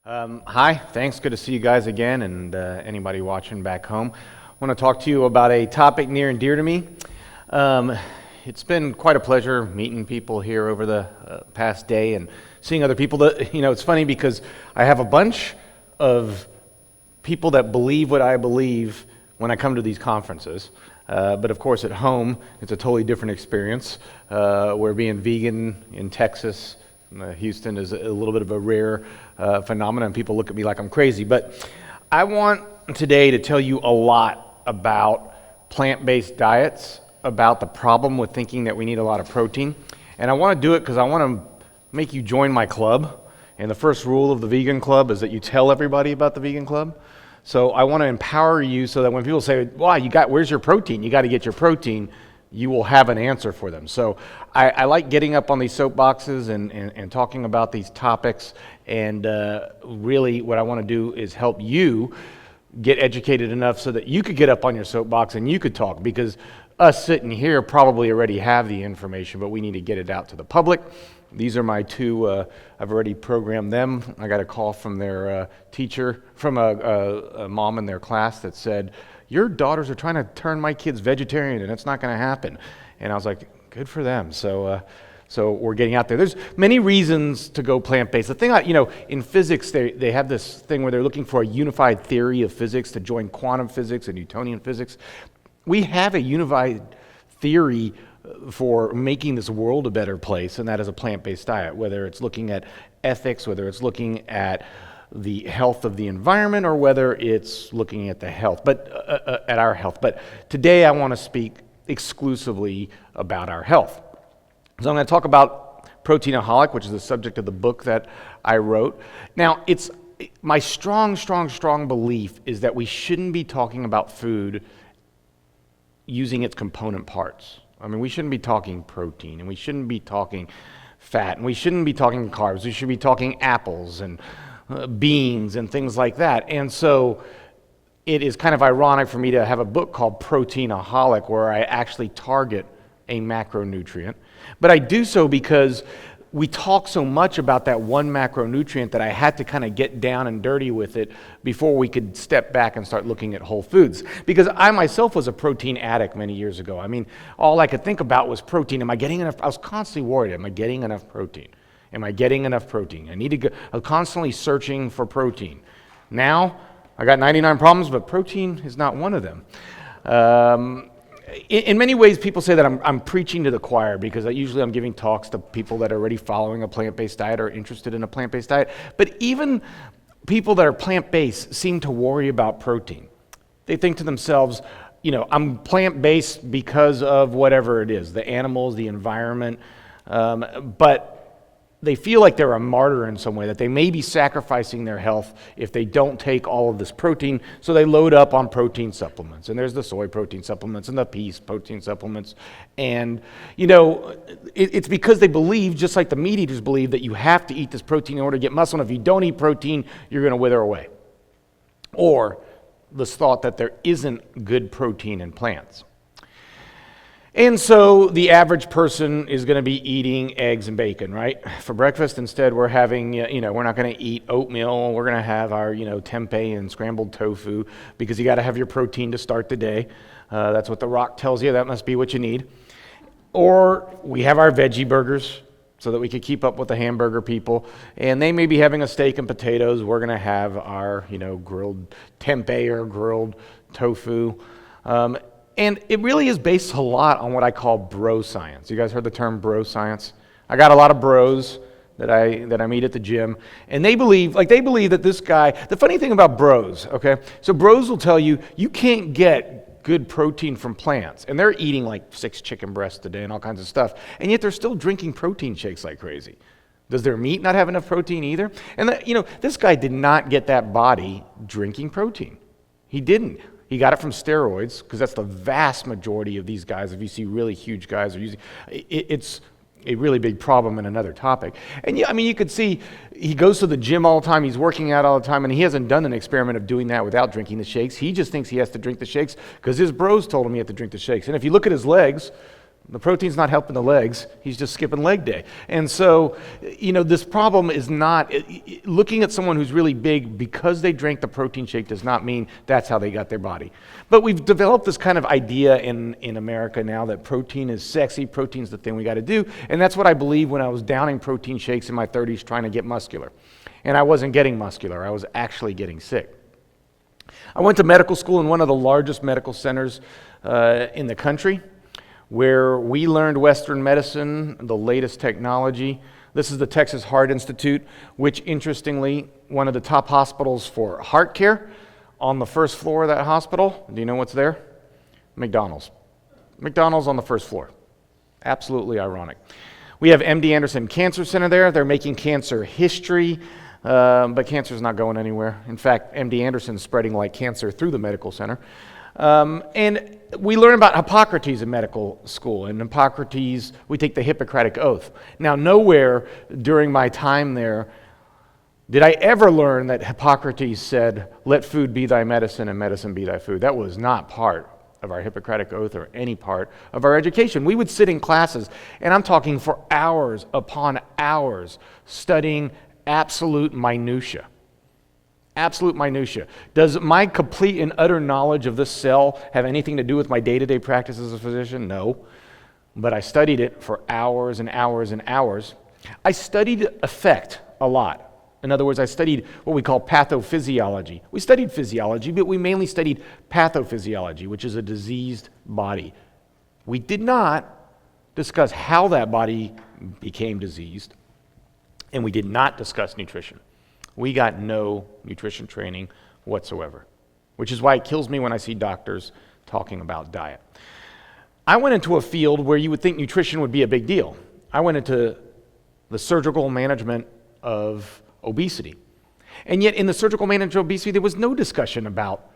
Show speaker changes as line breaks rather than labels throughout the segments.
Hi, thanks. Good to see you guys again, and anybody watching back home. I want to talk to you about a topic near and dear to me. It's been quite a pleasure meeting people here over the past day and seeing other people. It's funny because I have a bunch of people that believe what I believe when I come to these conferences. But of course, at home, it's a totally different experience. Where being vegan in Texas, Houston is a little bit of a rare phenomenon. People look at me like I'm crazy. But I want today to tell you a lot about plant-based diets, about the problem with thinking that we need a lot of protein. And I want to do it because I want to make you join my club. And the first rule of the vegan club is that you tell everybody about the vegan club. So I want to empower you so that when people say, wow, where's your protein? You got to get your protein. You will have an answer for them. So I like getting up on these soapboxes and talking about these topics. And really what I want to do is help you get educated enough so that you could get up on your soapbox and you could talk. Because us sitting here probably already have the information, but we need to get it out to the public. These are my two, I've already programmed them. I got a call from their teacher, from a mom in their class that said, your daughters are trying to turn my kids vegetarian and it's not going to happen. And I was like, good for them. So we're getting out there. There's many reasons to go plant-based. The thing, in physics, they have this thing where they're looking for a unified theory of physics to join quantum physics and Newtonian physics. We have a unified theory for making this world a better place, and that is a plant-based diet, whether it's looking at ethics, whether it's looking at the health of the environment, or whether it's looking at the health, but at our health. But today I want to speak exclusively about our health. So I'm going to talk about Proteinaholic, which is the subject of the book that I wrote. Now, it's my strong belief is that we shouldn't be talking about food using its component parts. I mean, we shouldn't be talking protein, and we shouldn't be talking fat, and we shouldn't be talking carbs. We should be talking apples and beans and things like that. And so it is kind of ironic for me to have a book called Proteinaholic where I actually target a macronutrient. But I do so because we talk so much about that one macronutrient that I had to kind of get down and dirty with it before we could step back and start looking at whole foods. Because I myself was a protein addict many years ago. I mean, all I could think about was protein. Am I getting enough? I was constantly worried. Am I getting enough protein? Am I getting enough protein? I'm constantly searching for protein. Now, I got 99 problems, but protein is not one of them. In many ways, people say that I'm preaching to the choir because usually I'm giving talks to people that are already following a plant-based diet or interested in a plant-based diet. But even people that are plant-based seem to worry about protein. They think to themselves, I'm plant-based because of whatever it is, the animals, the environment, but they feel like they're a martyr in some way, that they may be sacrificing their health if they don't take all of this protein, so they load up on protein supplements. And there's the soy protein supplements and the pea protein supplements. And, it's because they believe, just like the meat eaters believe, that you have to eat this protein in order to get muscle, and if you don't eat protein, you're going to wither away. Or this thought that there isn't good protein in plants. And so the average person is going to be eating eggs and bacon, right? For breakfast, instead, we're having, we're not going to eat oatmeal. We're going to have our, tempeh and scrambled tofu because you got to have your protein to start the day. That's what The Rock tells you. That must be what you need. Or we have our veggie burgers so that we can keep up with the hamburger people. And they may be having a steak and potatoes. We're going to have our, grilled tempeh or grilled tofu. And it really is based a lot on what I call bro science. You guys heard the term bro science? I got a lot of bros that I meet at the gym, and they believe that this guy, the funny thing about bros, okay? So bros will tell you can't get good protein from plants, and they're eating like 6 chicken breasts a day and all kinds of stuff, and yet they're still drinking protein shakes like crazy. Does their meat not have enough protein either? And this guy did not get that body drinking protein. He didn't. He got it from steroids, because that's the vast majority of these guys. If you see really huge guys are using it's a really big problem in another topic. And you could see he goes to the gym all the time, he's working out all the time, and he hasn't done an experiment of doing that without drinking the shakes. He just thinks he has to drink the shakes because his bros told him he had to drink the shakes. And if you look at his legs, The protein's not helping the legs. He's just skipping leg day. And so, this problem is not, looking at someone who's really big because they drank the protein shake does not mean that's how they got their body. But we've developed this kind of idea in America now that protein is sexy, protein's the thing we got to do. And that's what I believed when I was downing protein shakes in my 30s trying to get muscular. And I wasn't getting muscular. I was actually getting sick. I went to medical school in one of the largest medical centers in the country, where we learned Western medicine, the latest technology. This is the Texas Heart Institute, which interestingly, one of the top hospitals for heart care. On the first floor of that hospital, do you know what's there? McDonald's. McDonald's on the first floor. Absolutely ironic. We have MD Anderson Cancer Center there. They're making cancer history, but cancer's not going anywhere. In fact, MD Anderson's spreading like cancer through the medical center. And we learn about Hippocrates in medical school. And Hippocrates, we take the Hippocratic Oath. Now, nowhere during my time there did I ever learn that Hippocrates said, "Let food be thy medicine and medicine be thy food." That was not part of our Hippocratic Oath or any part of our education. We would sit in classes, and I'm talking for hours upon hours, studying absolute minutia. Absolute minutia. Does my complete and utter knowledge of this cell have anything to do with my day-to-day practice as a physician? No. But I studied it for hours and hours and hours. I studied effect a lot. In other words, I studied what we call pathophysiology. We studied physiology, but we mainly studied pathophysiology, which is a diseased body. We did not discuss how that body became diseased, and we did not discuss nutrition. We got no nutrition training whatsoever, which is why it kills me when I see doctors talking about diet. I went into a field where you would think nutrition would be a big deal. I went into the surgical management of obesity. And yet in the surgical management of obesity, there was no discussion about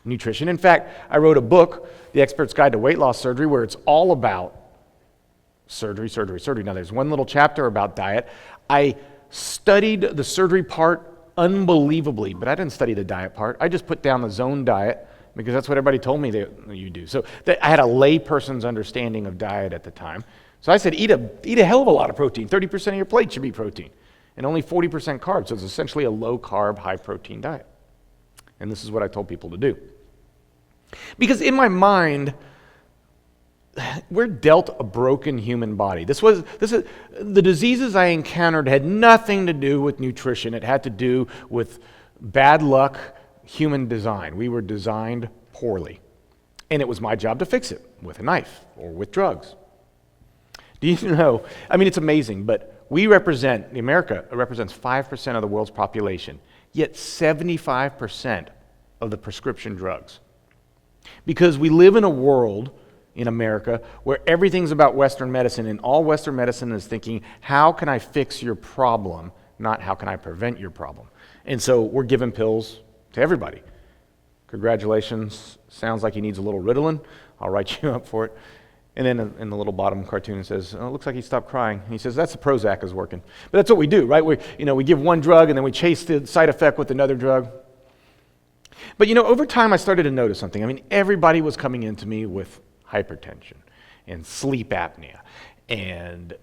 nutrition. In fact, I wrote a book, The Expert's Guide to Weight Loss Surgery, where it's all about surgery. Now, there's one little chapter about diet. I studied the surgery part unbelievably, but I didn't study the diet part. I just put down the zone diet because that's what everybody told me that you do. So I had a layperson's understanding of diet at the time. So I said, eat a hell of a lot of protein. 30% of your plate should be protein, and only 40% carbs. So it's essentially a low-carb, high-protein diet. And this is what I told people to do. Because in my mind, we're dealt a broken human body. The diseases I encountered had nothing to do with nutrition. It had to do with bad luck, human design. We were designed poorly. And it was my job to fix it with a knife or with drugs. Do you know, it's amazing, but America represents 5% of the world's population, yet 75% of the prescription drugs. Because we live in a world in America where everything's about Western medicine, and all Western medicine is thinking, how can I fix your problem, not how can I prevent your problem? And so we're giving pills to everybody. Congratulations, sounds like he needs a little Ritalin. I'll write you up for it. And then in the little bottom cartoon it says, "Oh, it looks like he stopped crying." And he says, "That's the Prozac is working." But that's what we do, right? We give one drug and then we chase the side effect with another drug. But over time I started to notice something. Everybody was coming into me with hypertension and sleep apnea and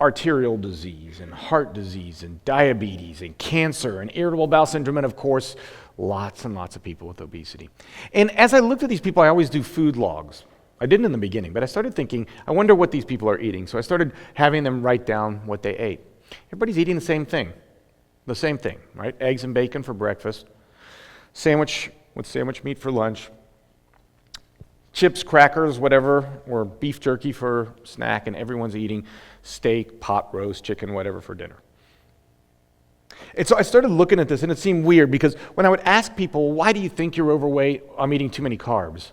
arterial disease and heart disease and diabetes and cancer and irritable bowel syndrome, and of course, lots and lots of people with obesity. And as I looked at these people, I always do food logs. I didn't in the beginning, but I started thinking, I wonder what these people are eating. So I started having them write down what they ate. Everybody's eating the same thing, right? Eggs and bacon for breakfast, sandwich with sandwich meat for lunch, chips, crackers, whatever, or beef jerky for snack, and everyone's eating steak, pot roast, chicken, whatever for dinner. And so I started looking at this, and it seemed weird because when I would ask people, why do you think you're overweight? I'm eating too many carbs.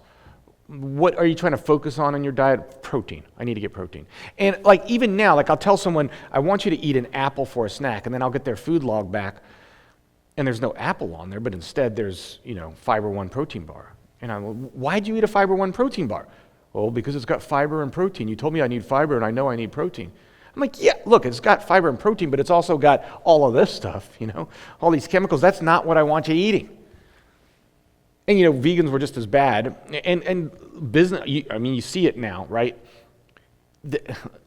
What are you trying to focus on in your diet? Protein. I need to get protein. And even now, I'll tell someone, I want you to eat an apple for a snack, and then I'll get their food log back, and there's no apple on there, but instead there's, Fiber One protein bar. And I'm, why'd you eat a Fiber One protein bar? Well, because it's got fiber and protein. You told me I need fiber, and I know I need protein. I'm like, yeah, look, it's got fiber and protein, but it's also got all of this stuff, all these chemicals. That's not what I want you eating. And vegans were just as bad. And business, you see it now, right? The,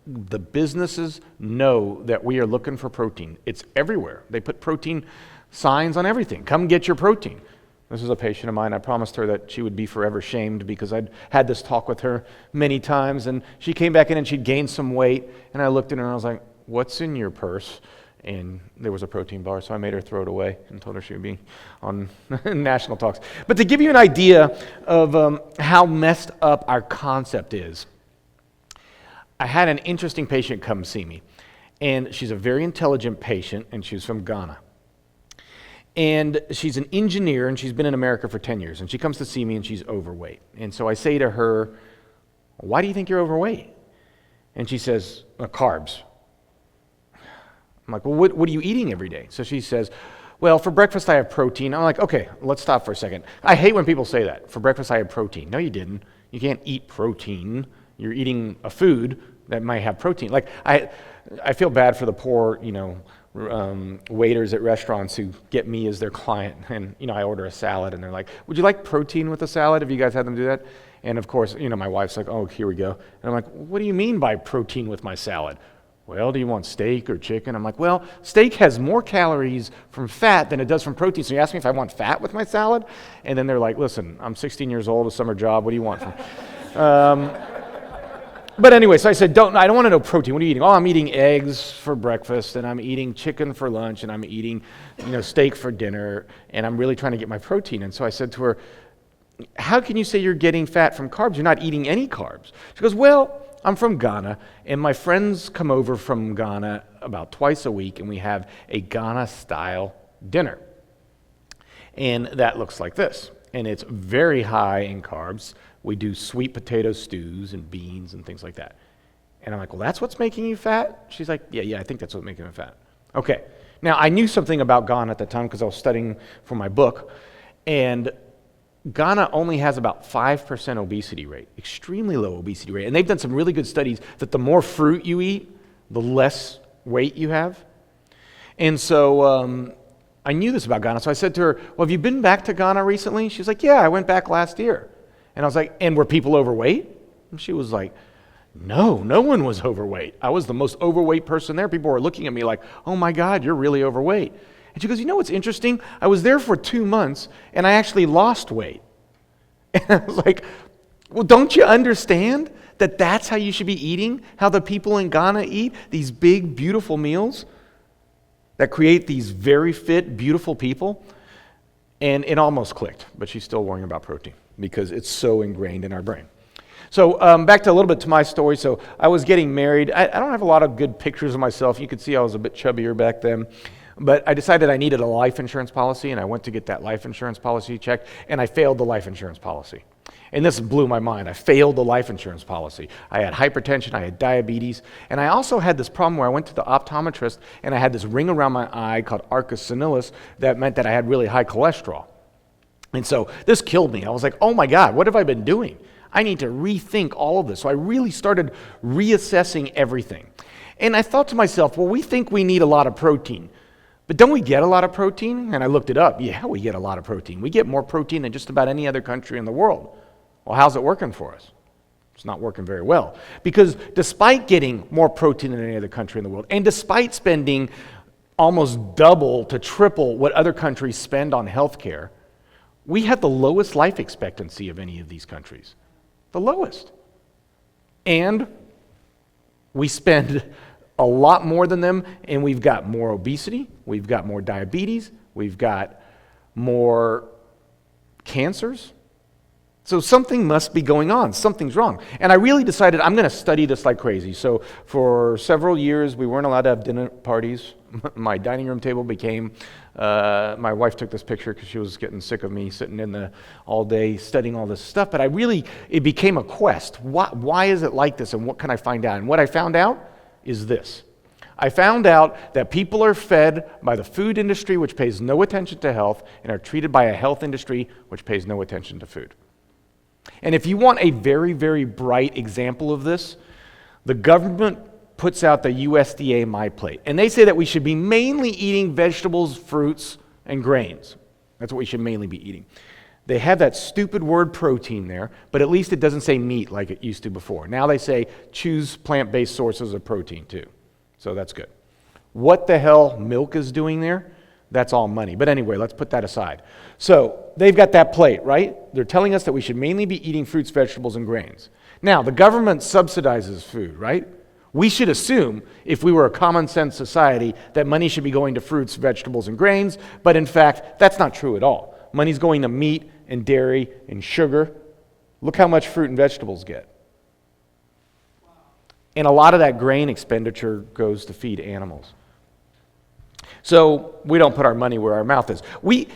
the businesses know that we are looking for protein. It's everywhere. They put protein signs on everything. Come get your protein. This is a patient of mine. I promised her that she would be forever shamed because I'd had this talk with her many times, and she came back in and she'd gained some weight, and I looked at her and I was like, what's in your purse? And there was a protein bar, so I made her throw it away and told her she would be on national talks. But to give you an idea of how messed up our concept is, I had an interesting patient come see me, and she's a very intelligent patient, and she's from Ghana. And she's an engineer, and she's been in America for 10 years, and she comes to see me, and she's overweight. And so I say to her, why do you think you're overweight? And she says, carbs. I'm like, well, what are you eating every day? So she says, well, for breakfast I have protein. I'm like, okay, let's stop for a second. I hate when people say that. For breakfast I have protein. No, you didn't. You can't eat protein. You're eating a food that might have protein. Like, I feel bad for the poor, waiters at restaurants who get me as their client, and I order a salad, and they're like, would you like protein with a salad? Have you guys had them do that? And of course, my wife's like, oh, here we go. And I'm like, what do you mean by protein with my salad? Well, do you want steak or chicken? I'm like, well, steak has more calories from fat than it does from protein, so you ask me if I want fat with my salad? And then they're like, listen, I'm 16 years old, a summer job, what do you want from But anyway, so I said, I don't want to know protein. What are you eating? Oh, I'm eating eggs for breakfast, and I'm eating chicken for lunch, and I'm eating, steak for dinner, and I'm really trying to get my protein. And so I said to her, how can you say you're getting fat from carbs? You're not eating any carbs. She goes, well, I'm from Ghana, and my friends come over from Ghana about twice a week, and we have a Ghana-style dinner. And that looks like this. And it's very high in carbs. We do sweet potato stews and beans and things like that. And I'm like, well, that's what's making you fat? She's like, yeah, I think that's what's making me fat. Okay. Now, I knew something about Ghana at the time because I was studying for my book. And Ghana only has about 5% obesity rate, extremely low obesity rate. And they've done some really good studies that the more fruit you eat, the less weight you have. And so I knew this about Ghana. So I said to her, well, have you been back to Ghana recently? She was like, yeah, I went back last year. And I was like, and were people overweight? And she was like, no one was overweight. I was the most overweight person there. People were looking at me like, oh my God, you're really overweight. And she goes, what's interesting? I was there for 2 months, and I actually lost weight. And I was like, well, don't you understand that that's how you should be eating? How the people in Ghana eat? These big, beautiful meals that create these very fit, beautiful people? And it almost clicked, but she's still worrying about protein because it's so ingrained in our brain. So back to a little bit to my story. So I was getting married. I don't have a lot of good pictures of myself. You could see I was a bit chubbier back then. But I decided I needed a life insurance policy, and I went to get that life insurance policy checked, and I failed the life insurance policy. And this blew my mind. I failed the life insurance policy. I had hypertension, I had diabetes, and I also had this problem where I went to the optometrist, and I had this ring around my eye called arcus senilis that meant that I had really high cholesterol. And so this killed me. I was like, oh my God, what have I been doing? I need to rethink all of this. So I really started reassessing everything. And I thought to myself, well, we think we need a lot of protein. But don't we get a lot of protein? And I looked it up. Yeah, we get a lot of protein. We get more protein than just about any other country in the world. Well, how's it working for us? It's not working very well. Because despite getting more protein than any other country in the world, and despite spending almost double to triple what other countries spend on healthcare, we have the lowest life expectancy of any of these countries. The lowest. And we spend a lot more than them, and we've got more obesity, we've got more diabetes, we've got more cancers. So something must be going on. Something's wrong. And I really decided I'm going to study this like crazy. So for several years, we weren't allowed to have dinner parties. My dining room table became, my wife took this picture because she was getting sick of me sitting in all day studying all this stuff. But it became a quest. Why is it like this, and what can I find out? And what I found out is this. I found out that people are fed by the food industry, which pays no attention to health, and are treated by a health industry, which pays no attention to food. And if you want a very, very bright example of this, the government puts out the USDA My Plate. And they say that we should be mainly eating vegetables, fruits, and grains. That's what we should mainly be eating. They have that stupid word protein there, but at least it doesn't say meat like it used to before. Now they say choose plant-based sources of protein too. So that's good. What the hell milk is doing there, that's all money. But anyway, let's put that aside. So they've got that plate, right? They're telling us that we should mainly be eating fruits, vegetables, and grains. Now, the government subsidizes food, right? We should assume, if we were a common sense society, that money should be going to fruits, vegetables, and grains, but in fact, that's not true at all. Money's going to meat and dairy and sugar. Look how much fruit and vegetables get. And a lot of that grain expenditure goes to feed animals. So we don't put our money where our mouth is.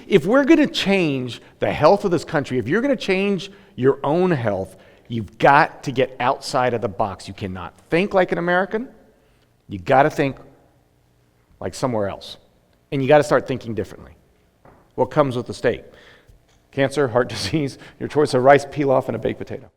If we're going to change the health of this country, if you're going to change your own health, you've got to get outside of the box. You cannot think like an American. You got to think like somewhere else. And you got to start thinking differently. What comes with the steak? Cancer, heart disease, your choice of rice, pilaf, and a baked potato.